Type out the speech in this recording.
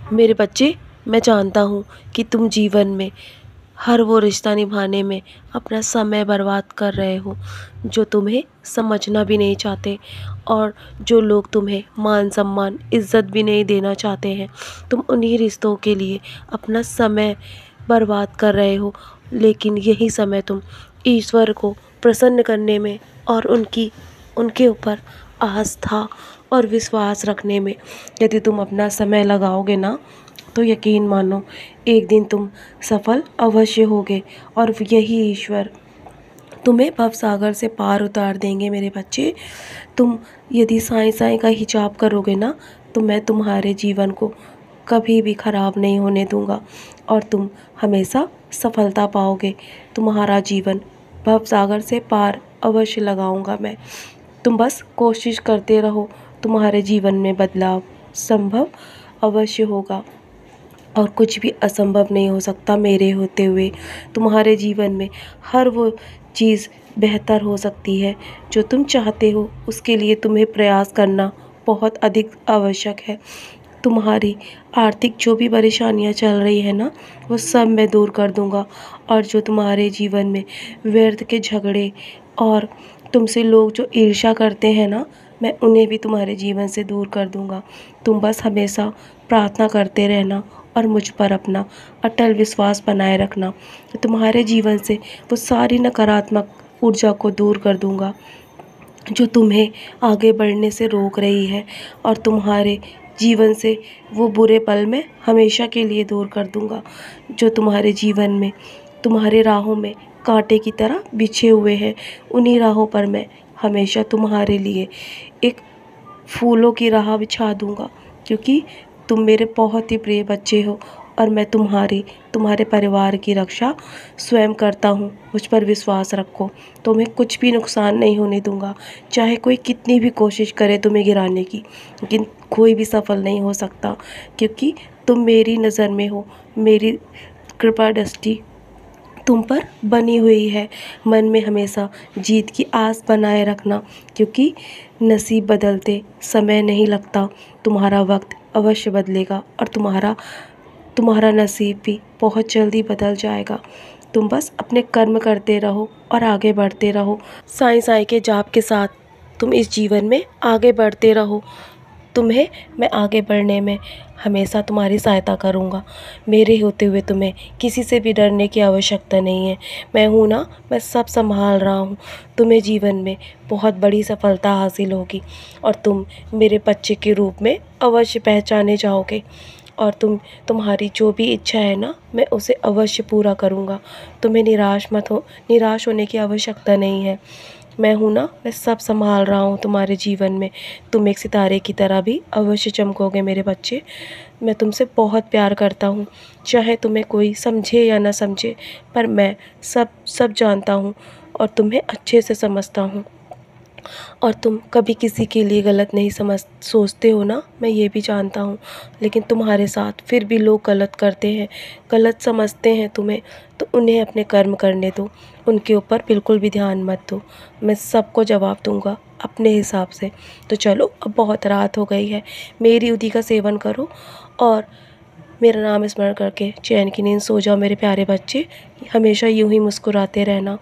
मेरे बच्चे, मैं जानता हूँ कि तुम जीवन में हर वो रिश्ता निभाने में अपना समय बर्बाद कर रहे हो जो तुम्हें समझना भी नहीं चाहते, और जो लोग तुम्हें मान सम्मान इज़्ज़त भी नहीं देना चाहते हैं। तुम उन्हीं रिश्तों के लिए अपना समय बर्बाद कर रहे हो, लेकिन यही समय तुम ईश्वर को प्रसन्न करने में और उनके ऊपर आस्था और विश्वास रखने में यदि तुम अपना समय लगाओगे ना, तो यकीन मानो एक दिन तुम सफल अवश्य होगे, और यही ईश्वर तुम्हें भवसागर से पार उतार देंगे मेरे बच्चे। तुम यदि साईं साईं का ही जाप करोगे ना, तो मैं तुम्हारे जीवन को कभी भी खराब नहीं होने दूंगा और तुम हमेशा सफलता पाओगे। तुम्हारा जीवन भवसागर से पार अवश्य लगाऊंगा मैं। तुम बस कोशिश करते रहो, तुम्हारे जीवन में बदलाव संभव अवश्य होगा, और कुछ भी असंभव नहीं हो सकता मेरे होते हुए। तुम्हारे जीवन में हर वो चीज़ बेहतर हो सकती है जो तुम चाहते हो, उसके लिए तुम्हें प्रयास करना बहुत अधिक आवश्यक है। तुम्हारी आर्थिक जो भी परेशानियां चल रही है ना, वो सब मैं दूर कर दूंगा, और जो तुम्हारे जीवन में व्यर्थ के झगड़े और तुमसे लोग जो ईर्ष्या करते हैं ना, मैं उन्हें भी तुम्हारे जीवन से दूर कर दूंगा। तुम बस हमेशा प्रार्थना करते रहना और मुझ पर अपना अटल विश्वास बनाए रखना, तो तुम्हारे जीवन से वो सारी नकारात्मक ऊर्जा को दूर कर दूंगा जो तुम्हें आगे बढ़ने से रोक रही है, और तुम्हारे जीवन से वो बुरे पल मैं हमेशा के लिए दूर कर दूंगा जो तुम्हारे जीवन में तुम्हारे राहों में कांटे की तरह बिछे हुए हैं। उन्हीं राहों पर मैं हमेशा तुम्हारे लिए एक फूलों की राह बिछा दूंगा, क्योंकि तुम मेरे बहुत ही प्रिय बच्चे हो, और मैं तुम्हारे परिवार की रक्षा स्वयं करता हूँ। मुझ पर विश्वास रखो, तुम्हें कुछ भी नुकसान नहीं होने दूंगा। चाहे कोई कितनी भी कोशिश करे तुम्हें गिराने की, लेकिन कोई भी सफल नहीं हो सकता, क्योंकि तुम मेरी नज़र में हो। मेरी कृपा दृष्टि तुम पर बनी हुई है। मन में हमेशा जीत की आस बनाए रखना, क्योंकि नसीब बदलते समय नहीं लगता। तुम्हारा वक्त अवश्य बदलेगा, और तुम्हारा नसीब भी बहुत जल्दी बदल जाएगा। तुम बस अपने कर्म करते रहो और आगे बढ़ते रहो। साईं साईं के जाप के साथ तुम इस जीवन में आगे बढ़ते रहो। तुम्हें मैं आगे बढ़ने में हमेशा तुम्हारी सहायता करूँगा। मेरे होते हुए तुम्हें किसी से भी डरने की आवश्यकता नहीं है। मैं हूँ ना, मैं सब संभाल रहा हूँ। तुम्हें जीवन में बहुत बड़ी सफलता हासिल होगी, और तुम मेरे बच्चे के रूप में अवश्य पहचाने जाओगे, और तुम्हारी जो भी इच्छा है ना, मैं उसे अवश्य पूरा करूँगा। तुम्हें निराश होने की आवश्यकता नहीं है। मैं हूँ ना, मैं सब संभाल रहा हूँ तुम्हारे जीवन में। तुम एक सितारे की तरह भी अवश्य चमकोगे मेरे बच्चे। मैं तुमसे बहुत प्यार करता हूँ, चाहे तुम्हें कोई समझे या ना समझे, पर मैं सब जानता हूँ और तुम्हें अच्छे से समझता हूँ। और तुम कभी किसी के लिए गलत नहीं सोचते हो ना, मैं ये भी जानता हूँ। लेकिन तुम्हारे साथ फिर भी लोग गलत करते हैं, गलत समझते हैं तुम्हें, तो उन्हें अपने कर्म करने दो। उनके ऊपर बिल्कुल भी ध्यान मत दो। मैं सबको जवाब दूंगा अपने हिसाब से। तो चलो, अब बहुत रात हो गई है, मेरी उदी का सेवन करो और मेरा नाम स्मरण करके चैन की नींद सो जाओ मेरे प्यारे बच्चे। हमेशा यूं ही मुस्कुराते रहना।